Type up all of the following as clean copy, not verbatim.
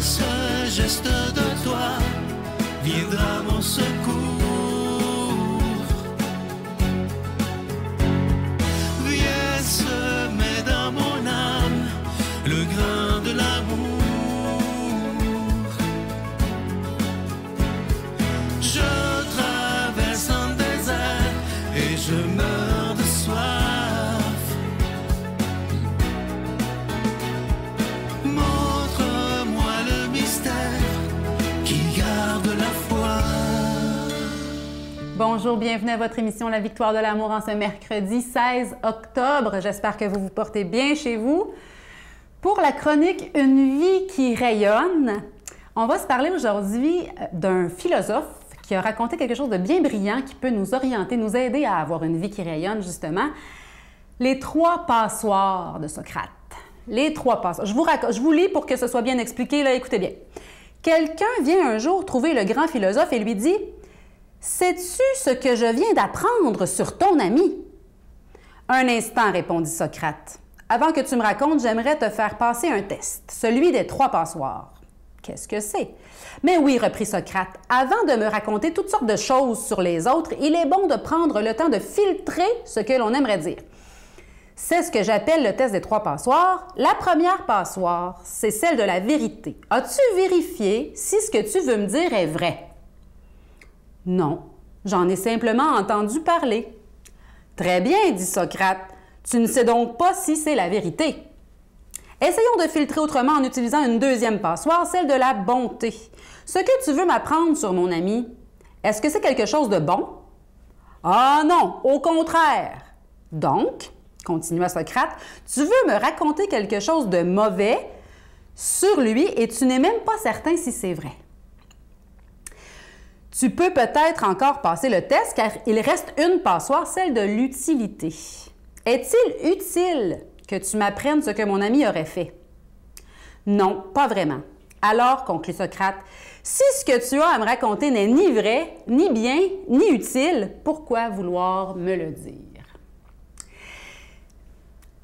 ce geste de toi viendra mon secours. Viens semer dans mon âme le grain de l'amour. Je traverse un désert et je meurs de soif. Montre-moi le mystère qui garde la foi. Bonjour, bienvenue à votre émission La Victoire de l'amour en ce mercredi 16 octobre. J'espère que vous vous portez bien chez vous. Pour la chronique Une vie qui rayonne, on va se parler aujourd'hui d'un philosophe qui a raconté quelque chose de bien brillant qui peut nous orienter, nous aider à avoir une vie qui rayonne, justement. Les 3 passoires de Socrate. Les 3 passoires. Je vous lis pour que ce soit bien expliqué, là, écoutez bien. Quelqu'un vient un jour trouver le grand philosophe et lui dit « Sais-tu ce que je viens d'apprendre sur ton ami? » « Un instant, répondit Socrate. Avant que tu me racontes, j'aimerais te faire passer un test, celui des 3 passoires. Qu'est-ce que c'est? Mais oui, reprit Socrate, avant de me raconter toutes sortes de choses sur les autres, il est bon de prendre le temps de filtrer ce que l'on aimerait dire. C'est ce que j'appelle le test des 3 passoires. La première passoire, c'est celle de la vérité. As-tu vérifié si ce que tu veux me dire est vrai? Non, j'en ai simplement entendu parler. Très bien, dit Socrate. Tu ne sais donc pas si c'est la vérité. Essayons de filtrer autrement en utilisant une deuxième passoire, celle de la bonté. Ce que tu veux m'apprendre sur mon ami, est-ce que c'est quelque chose de bon? Ah non, au contraire. Donc, continua Socrate, tu veux me raconter quelque chose de mauvais sur lui et tu n'es même pas certain si c'est vrai. Tu peux peut-être encore passer le test car il reste une passoire, celle de l'utilité. Est-il utile que tu m'apprennes ce que mon ami aurait fait? Non, pas vraiment. Alors, conclut Socrate, si ce que tu as à me raconter n'est ni vrai, ni bien, ni utile, pourquoi vouloir me le dire?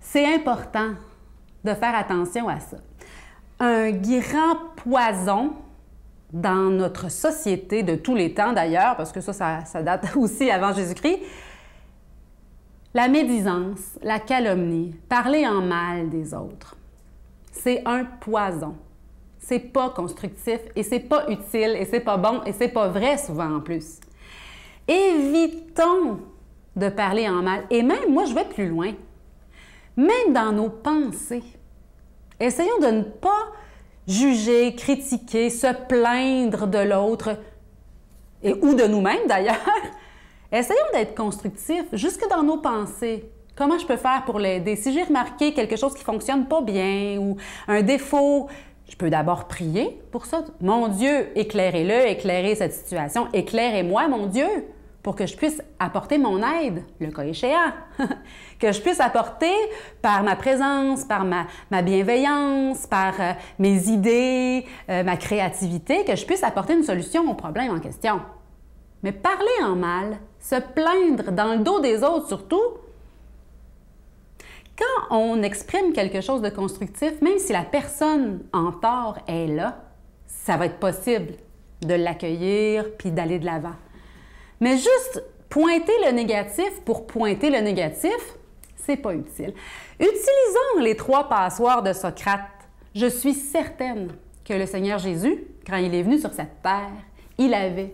C'est important de faire attention à ça. Un grand poison dans notre société de tous les temps d'ailleurs, parce que ça date aussi avant Jésus-Christ, la médisance, la calomnie, parler en mal des autres, c'est un poison. C'est pas constructif et c'est pas utile et c'est pas bon et c'est pas vrai souvent en plus. Évitons de parler en mal. Et même, moi, je vais plus loin. Même dans nos pensées, essayons de ne pas juger, critiquer, se plaindre de l'autre ou de nous-mêmes d'ailleurs. Essayons d'être constructifs jusque dans nos pensées. Comment je peux faire pour l'aider? Si j'ai remarqué quelque chose qui ne fonctionne pas bien ou un défaut, je peux d'abord prier pour ça. Mon Dieu, éclairez-le, éclairez cette situation. Éclairez-moi, mon Dieu, pour que je puisse apporter mon aide, le cas échéant. Que je puisse apporter par ma présence, par ma bienveillance, par mes idées, ma créativité, que je puisse apporter une solution au problème en question. Mais parler en mal, se plaindre dans le dos des autres surtout, quand on exprime quelque chose de constructif, même si la personne en tort est là, ça va être possible de l'accueillir puis d'aller de l'avant. Mais juste pointer le négatif pour pointer le négatif, c'est pas utile. Utilisons les 3 passoires de Socrate. Je suis certaine que le Seigneur Jésus, quand il est venu sur cette terre, il avait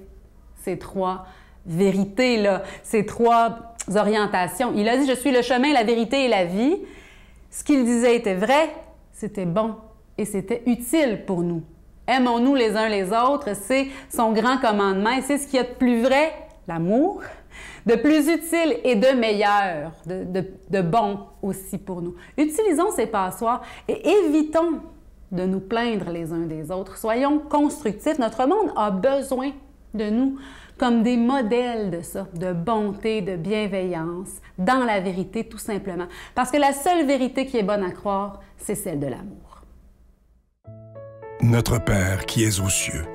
ces 3 vérités, là, ces 3 orientations. Il a dit « Je suis le chemin, la vérité et la vie ». Ce qu'il disait était vrai, c'était bon et c'était utile pour nous. Aimons-nous les uns les autres, c'est son grand commandement et c'est ce qu'il y a de plus vrai, l'amour, de plus utile et de meilleur, de bon aussi pour nous. Utilisons ces passoires et évitons de nous plaindre les uns des autres. Soyons constructifs. Notre monde a besoin de nous comme des modèles de ça, de bonté, de bienveillance, dans la vérité tout simplement. Parce que la seule vérité qui est bonne à croire, c'est celle de l'amour. Notre Père qui es aux cieux,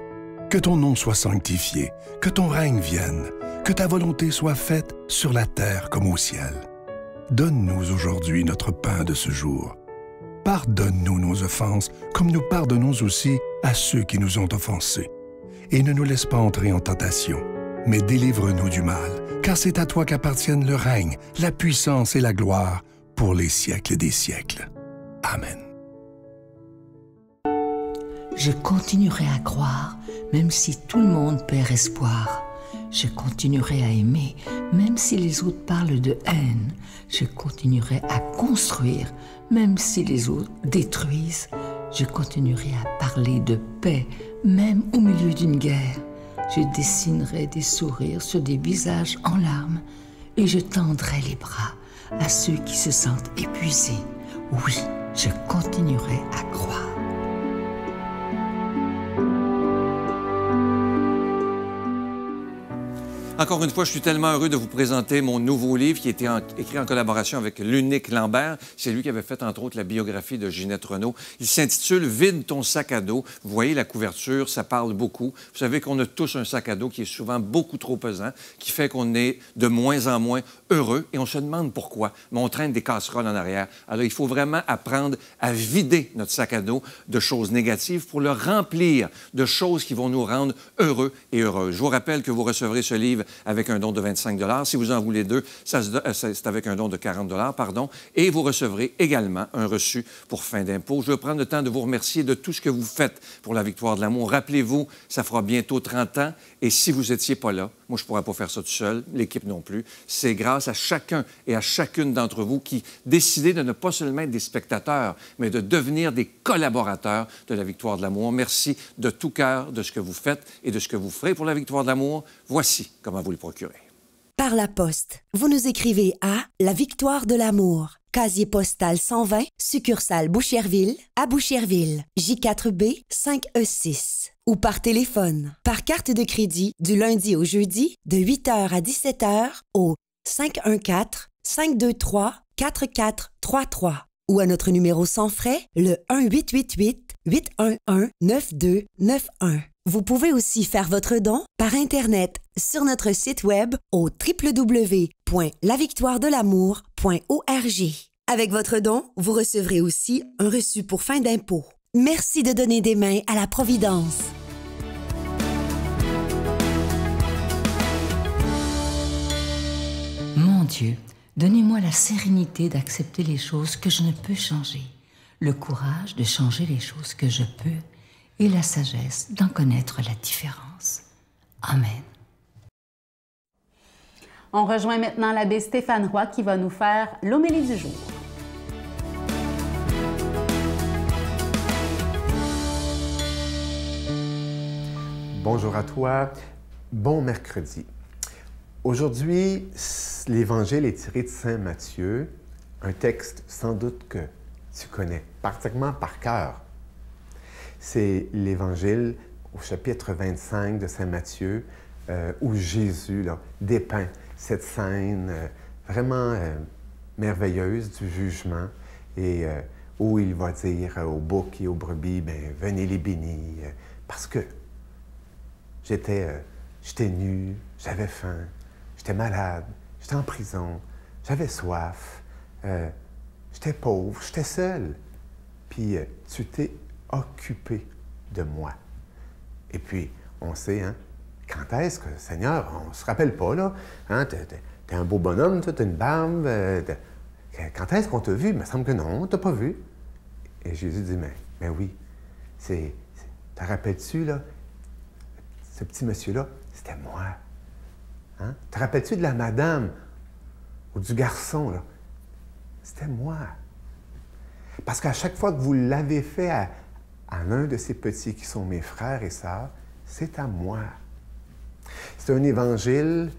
que ton nom soit sanctifié, que ton règne vienne, que ta volonté soit faite sur la terre comme au ciel. Donne-nous aujourd'hui notre pain de ce jour. Pardonne-nous nos offenses, comme nous pardonnons aussi à ceux qui nous ont offensés. Et ne nous laisse pas entrer en tentation, mais délivre-nous du mal, car c'est à toi qu'appartiennent le règne, la puissance et la gloire pour les siècles des siècles. Amen. Je continuerai à croire, même si tout le monde perd espoir. Je continuerai à aimer, même si les autres parlent de haine. Je continuerai à construire, même si les autres détruisent. Je continuerai à parler de paix, même au milieu d'une guerre. Je dessinerai des sourires sur des visages en larmes et je tendrai les bras à ceux qui se sentent épuisés. Oui, je continuerai à croire. Encore une fois, je suis tellement heureux de vous présenter mon nouveau livre qui a été écrit en collaboration avec Lunique Lambert. C'est lui qui avait fait, entre autres, la biographie de Ginette Renault. Il s'intitule « Vide ton sac à dos ». Vous voyez la couverture, ça parle beaucoup. Vous savez qu'on a tous un sac à dos qui est souvent beaucoup trop pesant, qui fait qu'on est de moins en moins heureux et on se demande pourquoi. Mais on traîne des casseroles en arrière. Alors, il faut vraiment apprendre à vider notre sac à dos de choses négatives pour le remplir de choses qui vont nous rendre heureux et heureuses. Je vous rappelle que vous recevrez ce livre avec un don de 25 $. Si vous en voulez deux, c'est avec un don de 40 $, pardon. Et vous recevrez également un reçu pour fin d'impôt. Je veux prendre le temps de vous remercier de tout ce que vous faites pour la victoire de l'amour. Rappelez-vous, ça fera bientôt 30 ans. Et si vous n'étiez pas là, moi, je ne pourrais pas faire ça tout seul, l'équipe non plus. C'est grâce à chacun et à chacune d'entre vous qui décidez de ne pas seulement être des spectateurs, mais de devenir des collaborateurs de la victoire de l'amour. Merci de tout cœur de ce que vous faites et de ce que vous ferez pour la victoire de l'amour. Voici comment vous le procurez. Par la poste, vous nous écrivez à La Victoire de l'amour, casier postal 120, succursale Boucherville, à Boucherville, J4B 5E6. Ou par téléphone, par carte de crédit, du lundi au jeudi, de 8h à 17h, au 514-523-4433. Ou à notre numéro sans frais, le 1-888-811-9291. Vous pouvez aussi faire votre don par Internet sur notre site web au www.lavictoiredelamour.org. Avec votre don, vous recevrez aussi un reçu pour fin d'impôt. Merci de donner des mains à la Providence. Mon Dieu, donnez-moi la sérénité d'accepter les choses que je ne peux changer, le courage de changer les choses que je peux et la sagesse d'en connaître la différence. Amen. On rejoint maintenant l'abbé Stéphane Roy qui va nous faire l'homélie du jour. Bonjour à toi, bon mercredi. Aujourd'hui, l'Évangile est tiré de Saint Matthieu, un texte sans doute que tu connais pratiquement par cœur. C'est l'Évangile au chapitre 25 de Saint Matthieu où Jésus dépeint cette scène vraiment merveilleuse du jugement et où il va dire aux boucs et aux brebis, bien, venez les bénis, parce que j'étais nu, j'avais faim, j'étais malade, j'étais en prison, j'avais soif, j'étais pauvre, j'étais seul. Puis tu t'es occupé de moi. Et puis, on sait, hein, quand est-ce que, Seigneur, on se rappelle pas, là, hein, t'es un beau bonhomme, t'as une barbe, quand est-ce qu'on t'a vu? Il me semble que non, on t'a pas vu. Et Jésus dit, mais oui, te rappelles-tu, là, ce petit monsieur-là, c'était moi. Hein? Te rappelles-tu de la madame ou du garçon, là? C'était moi. Parce qu'à chaque fois que vous l'avez fait à l'un de ces petits qui sont mes frères et sœurs, c'est à moi. C'est un évangile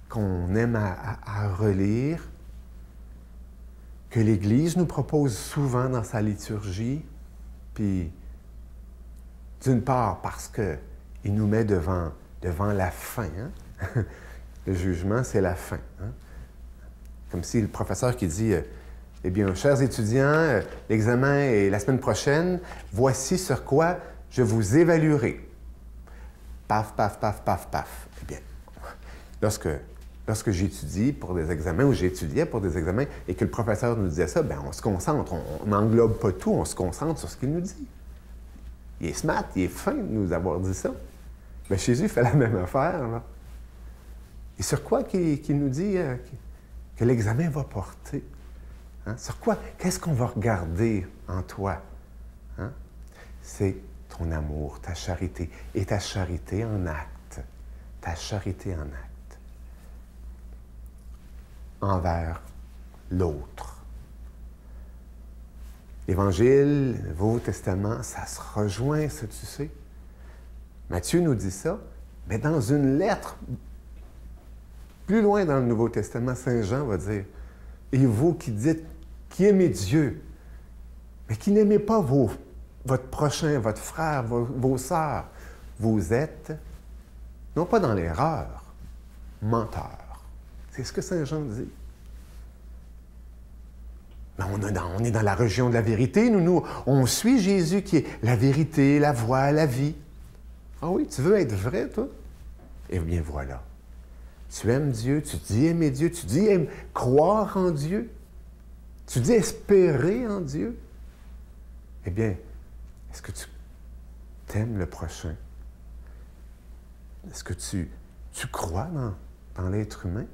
qu'on aime à relire, que l'Église nous propose souvent dans sa liturgie, puis d'une part parce qu'il nous met devant la fin. Hein? Le jugement, c'est la fin. Hein? Comme si le professeur qui dit « Eh bien, chers étudiants, l'examen est la semaine prochaine, voici sur quoi je vous évaluerai. » Paf, paf, paf, paf, paf. Eh bien, lorsque lorsque j'étudie pour des examens ou j'étudiais pour des examens et que le professeur nous disait ça, bien, on se concentre, on n'englobe pas tout, on se concentre sur ce qu'il nous dit. Il est smart, il est fin de nous avoir dit ça. Bien, Jésus fait la même affaire, là. Et sur quoi qu'il nous dit que l'examen va porter? Hein? Sur quoi? Qu'est-ce qu'on va regarder en toi? Hein? C'est ton amour, ta charité. Et ta charité en acte. Ta charité en acte. Envers l'autre. L'Évangile, le Nouveau Testament, ça se rejoint, ça, tu sais. Matthieu nous dit ça, mais dans une lettre, plus loin dans le Nouveau Testament, Saint Jean va dire, « Et vous qui dites, qui aimez Dieu, mais qui n'aimez pas votre prochain, votre frère, vos sœurs, vous êtes, non pas dans l'erreur, menteurs. » C'est ce que Saint Jean dit. Mais on est dans la région de la vérité. On suit Jésus qui est la vérité, la voie, la vie. Ah oui, tu veux être vrai, toi? Eh bien, voilà. Tu aimes Dieu, tu dis aimer Dieu, tu dis croire en Dieu, tu dis espérer en Dieu. Eh bien, est-ce que tu t'aimes le prochain? Est-ce que tu crois dans l'être humain?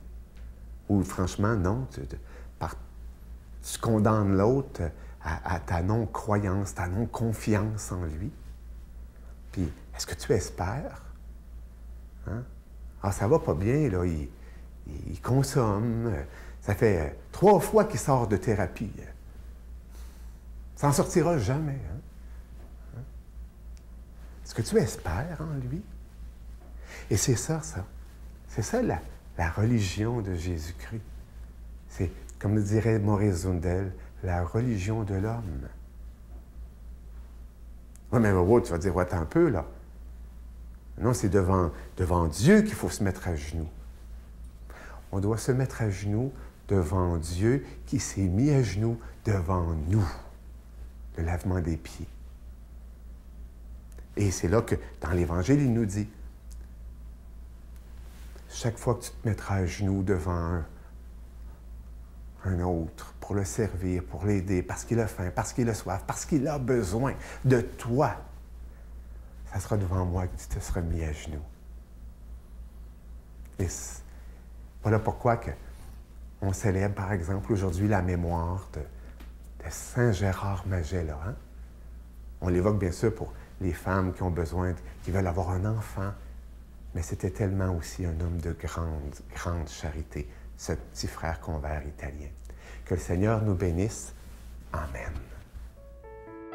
Ou franchement, non, tu condamnes l'autre à ta non-croyance, ta non-confiance en lui. Puis, est-ce que tu espères? Hein? Ah, ça va pas bien, là, il consomme. Ça fait 3 fois qu'il sort de thérapie. Ça n'en sortira jamais. Hein? Est-ce que tu espères en lui? Et c'est ça. C'est ça la religion de Jésus-Christ. C'est, comme le dirait Maurice Zundel, la religion de l'homme. Oui, mais tu vas dire, attends un peu, là. Non, c'est devant Dieu qu'il faut se mettre à genoux. On doit se mettre à genoux devant Dieu qui s'est mis à genoux devant nous. Le lavement des pieds. Et c'est là que, dans l'Évangile, il nous dit, chaque fois que tu te mettras à genoux devant un autre, pour le servir, pour l'aider, parce qu'il a faim, parce qu'il a soif, parce qu'il a besoin de toi, ça sera devant moi que tu te seras mis à genoux. Et voilà pourquoi on célèbre, par exemple, aujourd'hui la mémoire de Saint Gérard Magellan. Hein? On l'évoque bien sûr pour les femmes qui ont besoin, qui veulent avoir un enfant, mais c'était tellement aussi un homme de grande charité, ce petit frère convert italien. Que le Seigneur nous bénisse. Amen.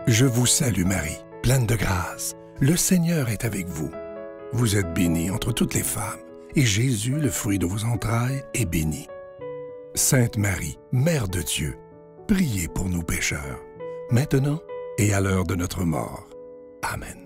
Je vous salue Marie, pleine de grâce. Le Seigneur est avec vous. Vous êtes bénie entre toutes les femmes, et Jésus, le fruit de vos entrailles, est béni. Sainte Marie, Mère de Dieu, priez pour nous pécheurs, maintenant et à l'heure de notre mort. Amen.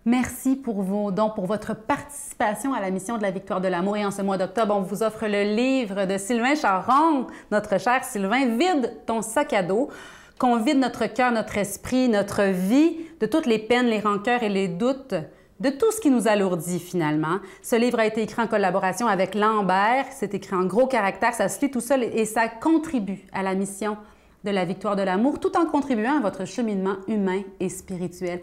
Merci pour vos dons, pour votre participation à la mission de la Victoire de l'amour. Et en ce mois d'octobre, on vous offre le livre de Sylvain Charron, notre cher Sylvain, « Vide ton sac à dos », qu'on vide notre cœur, notre esprit, notre vie, de toutes les peines, les rancœurs et les doutes, de tout ce qui nous alourdit finalement. Ce livre a été écrit en collaboration avec Lambert, c'est écrit en gros caractères, ça se lit tout seul et ça contribue à la mission de la Victoire de l'amour, tout en contribuant à votre cheminement humain et spirituel.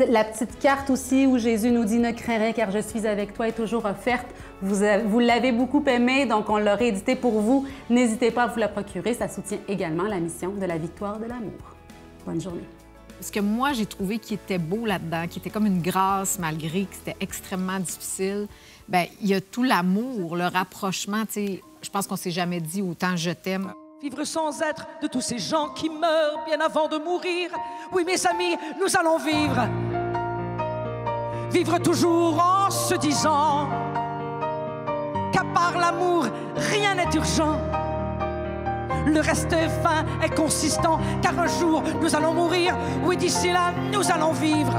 La petite carte aussi où Jésus nous dit « Ne crains rien car je suis avec toi » est toujours offerte. Vous l'avez beaucoup aimé, donc on l'a réédité pour vous. N'hésitez pas à vous la procurer, ça soutient également la mission de la Victoire de l'amour. Bonne journée. Ce que moi, j'ai trouvé qui était beau là-dedans, qui était comme une grâce malgré que c'était extrêmement difficile, bien, il y a tout l'amour, le rapprochement. Tu sais, je pense qu'on s'est jamais dit autant « je t'aime ». Vivre sans être de tous ces gens qui meurent bien avant de mourir. Oui, mes amis, nous allons vivre. Vivre toujours en se disant qu'à part l'amour, rien n'est urgent. Le reste est vain et consistant, car un jour, nous allons mourir. Oui, d'ici là, nous allons vivre.